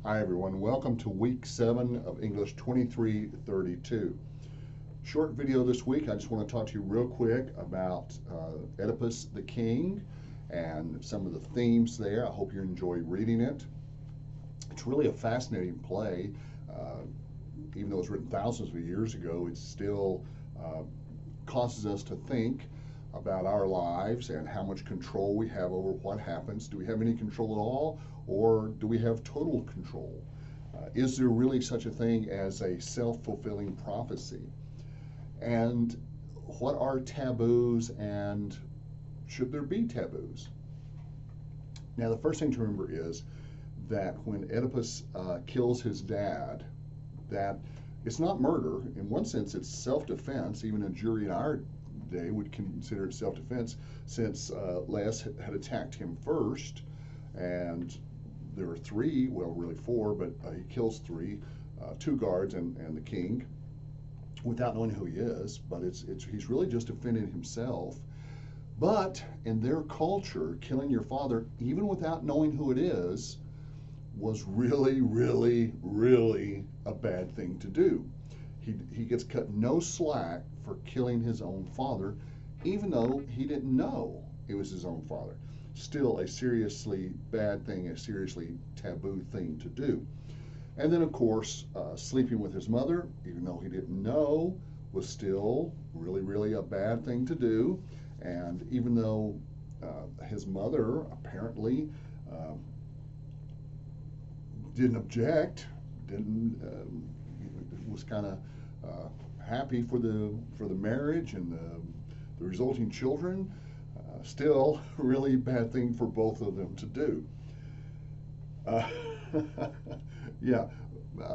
Hi everyone, welcome to week 7 of English 2332. Short video this week. I just want to talk to you real quick about Oedipus the King and some of the themes there. I hope you enjoy reading it. It's really a fascinating play. Even though it was written thousands of years ago, it still causes us to think about our lives and how much control we have over what happens. Do we have any control at all, or do we have total control? Is there really such a thing as a self-fulfilling prophecy? And what are taboos, and should there be taboos? Now, the first thing to remember is that when Oedipus kills his dad, that it's not murder. In one sense, it's self-defense. Even a jury in our day would consider it self-defense, since Laius had attacked him first, and there were 3, well, really 4, but he kills 3, 2 guards and the king, without knowing who he is. But he's really just defending himself. But in their culture, killing your father, even without knowing who it is, was really, really, really a bad thing to do. He gets cut no slack for killing his own father, even though he didn't know it was his own father. Still a seriously bad thing, a seriously taboo thing to do. And then, of course, sleeping with his mother, even though he didn't know, was still really, really a bad thing to do. And even though his mother apparently didn't object, was kind of happy for the marriage and the resulting children, still really bad thing for both of them to do. Yeah,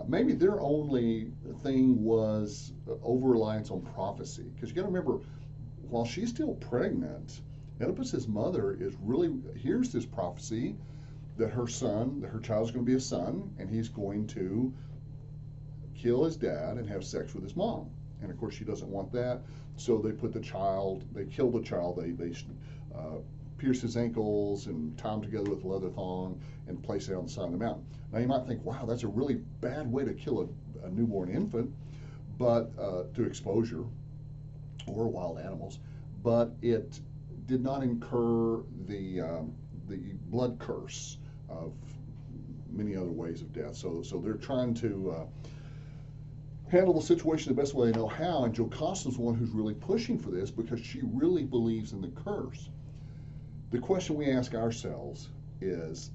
maybe their only thing was over-reliance on prophecy. Because you got to remember, while she's still pregnant, Oedipus's mother hears this prophecy that her child's going to be a son, and he's going to kill his dad and have sex with his mom. And of course, she doesn't want that, so they kill the child, they pierce his ankles and tie him together with a leather thong and place it on the side of the mountain. Now, you might think, wow, that's a really bad way to kill a newborn infant, but to exposure or wild animals. But it did not incur the blood curse of many other ways of death. So they're trying to handle the situation the best way they know how, and Jocasta's the one who's really pushing for this because she really believes in the curse. The question we ask ourselves is,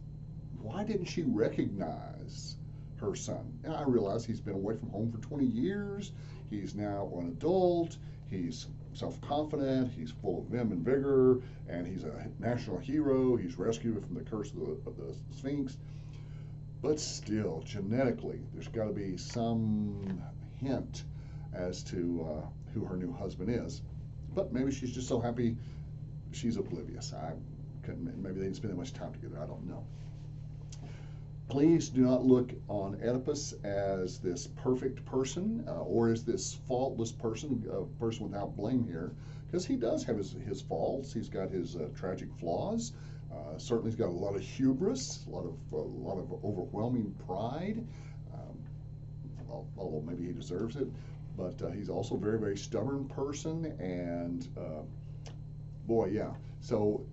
why didn't she recognize her son? Now, I realize he's been away from home for 20 years. He's now an adult. He's self-confident. He's full of vim and vigor, and he's a national hero. He's rescued from the curse of the Sphinx. But still, genetically, there's got to be some hint as to who her new husband is. But maybe she's just so happy she's oblivious. Maybe they didn't spend that much time together. I don't know. Please do not look on Oedipus as this perfect person or as this faultless person, a person without blame here, because he does have his faults. He's got his tragic flaws. Certainly, he's got a lot of hubris, a lot of overwhelming pride. Although maybe he deserves it, but he's also a very, very stubborn person, and boy, yeah. So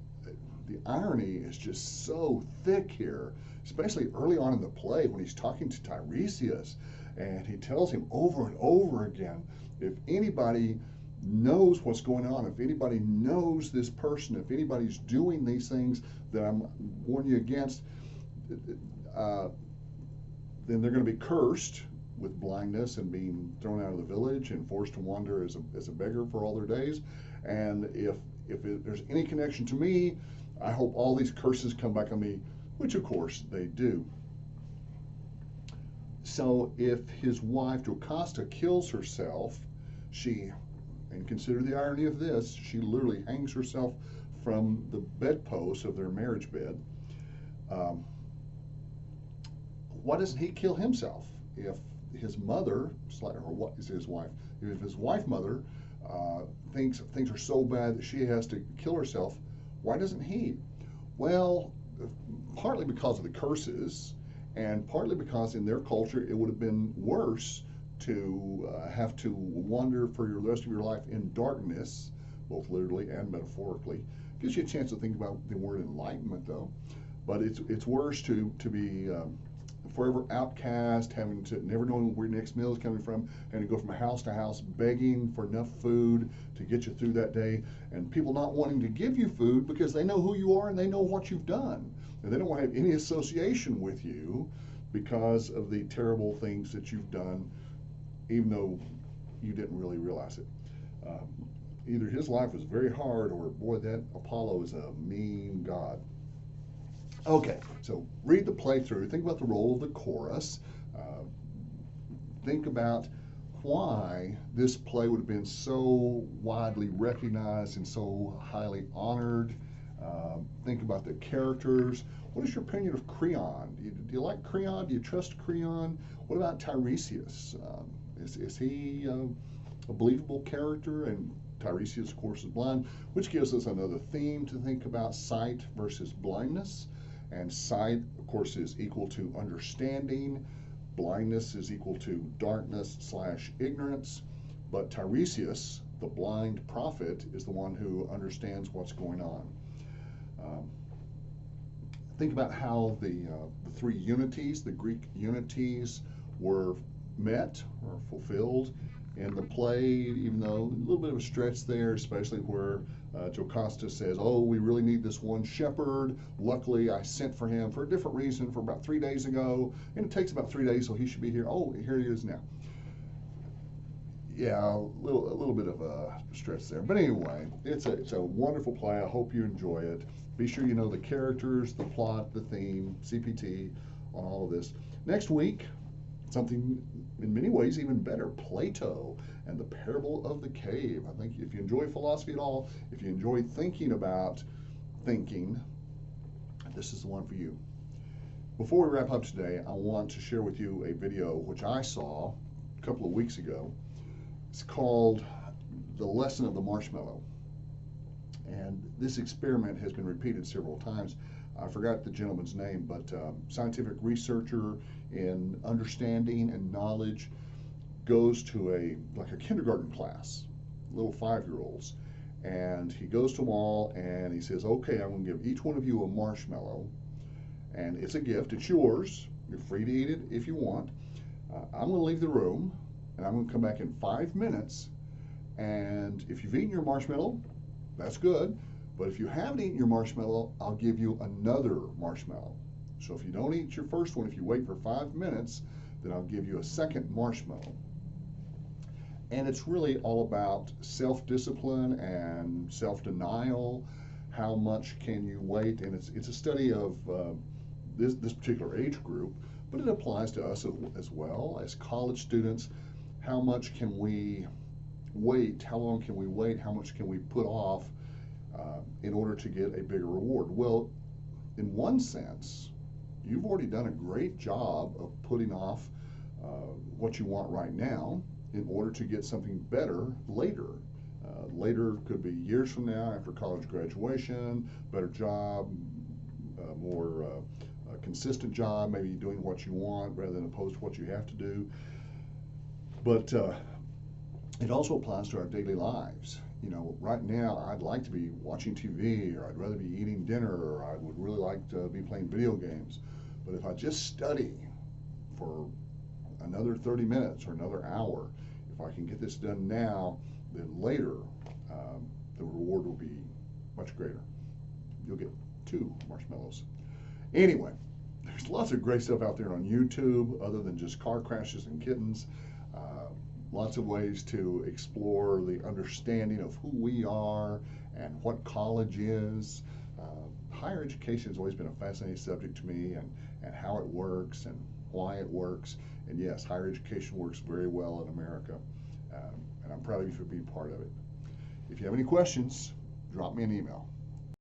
the irony is just so thick here, especially early on in the play when he's talking to Tiresias, and he tells him over and over again, if anybody knows what's going on, if anybody knows this person, if anybody's doing these things that I'm warning you against, then they're going to be cursed with blindness and being thrown out of the village and forced to wander as a beggar for all their days. And if there's any connection to me, I hope all these curses come back on me, which of course they do. So if his wife Jocasta kills herself, and consider the irony of this, she literally hangs herself from the bedpost of their marriage bed. Why doesn't he kill himself? If his mother, or what is his wife? If his wife mother thinks things are so bad that she has to kill herself, why doesn't he? Well, partly because of the curses, and partly because in their culture it would have been worse to have to wander for the rest of your life in darkness, both literally and metaphorically. Gives you a chance to think about the word enlightenment, though. But it's worse to be forever outcast, having to never knowing where your next meal is coming from, having to go from house to house begging for enough food to get you through that day, and people not wanting to give you food because they know who you are and they know what you've done, and they don't want to have any association with you because of the terrible things that you've done, even though you didn't really realize it. Either his life was very hard, or boy, that Apollo is a mean god. Okay, so read the playthrough. Think about the role of the chorus. Think about why this play would have been so widely recognized and so highly honored. Think about the characters. What is your opinion of Creon? Do you like Creon? Do you trust Creon? What about Tiresias? Is he a believable character? And Tiresias, of course, is blind, which gives us another theme to think about: sight versus blindness. And sight, of course, is equal to understanding. Blindness is equal to darkness/ignorance. But Tiresias, the blind prophet, is the one who understands what's going on. Think about how the three unities, the Greek unities, were met or fulfilled in the play, even though a little bit of a stretch there, especially where Jocasta says, oh, we really need this one shepherd. Luckily, I sent for him for a different reason for about 3 days ago, and it takes about 3 days, so he should be here. Oh, here he is now. Yeah, a little bit of a stretch there. But anyway, it's a wonderful play. I hope you enjoy it. Be sure you know the characters, the plot, the theme, CPT on all of this. Next week, something in many ways even better: Plato and the parable of the cave. I think if you enjoy philosophy at all, if you enjoy thinking about thinking, this is the one for you. Before we wrap up today, I want to share with you a video which I saw a couple of weeks ago. It's called The Lesson of the Marshmallow. And this experiment has been repeated several times. I forgot the gentleman's name, but scientific researcher in understanding and knowledge goes to a kindergarten class, little 5-year-olds, and he goes to them all and he says, okay, I'm going to give each one of you a marshmallow, and it's a gift, it's yours, you're free to eat it if you want. I'm going to leave the room and I'm going to come back in 5 minutes, and if you've eaten your marshmallow, that's good. But if you haven't eaten your marshmallow, I'll give you another marshmallow. So if you don't eat your first one, if you wait for 5 minutes, then I'll give you a second marshmallow. And it's really all about self-discipline and self-denial. How much can you wait? And it's a study of this particular age group, but it applies to us as well as college students. How much can we wait? How long can we wait? How much can we put off in order to get a bigger reward? Well, in one sense, you've already done a great job of putting off what you want right now in order to get something better later. Later could be years from now, after college graduation, better job, more consistent job, maybe doing what you want rather than opposed to what you have to do. But it also applies to our daily lives. You know, right now I'd like to be watching TV, or I'd rather be eating dinner, or I would really like to be playing video games. But if I just study for another 30 minutes or another hour, if I can get this done now, then later the reward will be much greater. You'll get 2 marshmallows. Anyway, there's lots of great stuff out there on YouTube other than just car crashes and kittens. Lots of ways to explore the understanding of who we are and what college is. Higher education has always been a fascinating subject to me, and how it works and why it works. And yes, higher education works very well in America, and I'm proud of you for being part of it. If you have any questions, drop me an email.